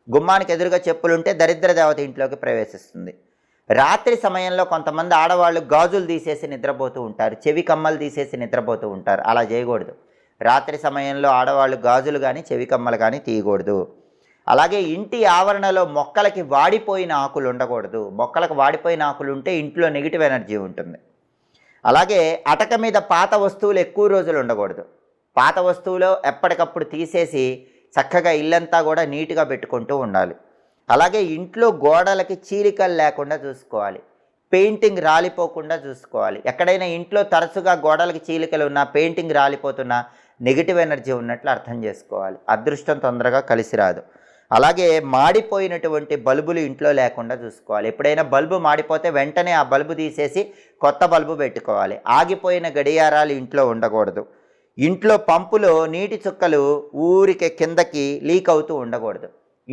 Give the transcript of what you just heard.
గుమ్మానికి ఎదురుగా చెప్పులుంటే దరిద్ర దేవత ఇంట్లోకి ప్రవేశిస్తుంది. రాత్రి సమయంలో కొంతమంది ఆడవాళ్ళు గాజులు తీసేసి నిద్రపోతూ ఉంటారు, చెవి కమ్మలు తీసేసి నిద్రపోతూ ఉంటారు. అలా చేయకూడదు. రాత్రి సమయంలో ఆడవాళ్ళు గాజులు కానీ చెవి కమ్మలు కానీ తీయకూడదు. అలాగే ఇంటి ఆవరణలో మొక్కలకి వాడిపోయిన ఆకులు ఉండకూడదు. మొక్కలకు వాడిపోయిన ఆకులు ఉంటే ఇంట్లో నెగిటివ్ ఎనర్జీ ఉంటుంది. అలాగే అటక మీద పాత వస్తువులు ఎక్కువ రోజులు ఉండకూడదు. పాత వస్తువులు ఎప్పటికప్పుడు తీసేసి చక్కగా ఇల్లంతా కూడా నీట్గా పెట్టుకుంటూ ఉండాలి. అలాగే ఇంట్లో గోడలకి చీలికలు లేకుండా చూసుకోవాలి. పెయింటింగ్ రాలిపోకుండా చూసుకోవాలి. ఎక్కడైనా ఇంట్లో తరచుగా గోడలకి చీలికలు ఉన్నా, పెయింటింగ్ రాలిపోతున్నా నెగిటివ్ ఎనర్జీ ఉన్నట్లు అర్థం చేసుకోవాలి. అదృష్టం తొందరగా కలిసి రాదు. అలాగే మాడిపోయినటువంటి బల్బులు ఇంట్లో లేకుండా చూసుకోవాలి. ఎప్పుడైనా బల్బు మాడిపోతే వెంటనే ఆ బల్బు తీసేసి కొత్త బల్బు పెట్టుకోవాలి. ఆగిపోయిన గడియారాలు ఇంట్లో ఉండకూడదు. ఇంట్లో పంపులో నీటి చుక్కలు ఊరికే కిందకి లీక్ అవుతూ ఉండకూడదు.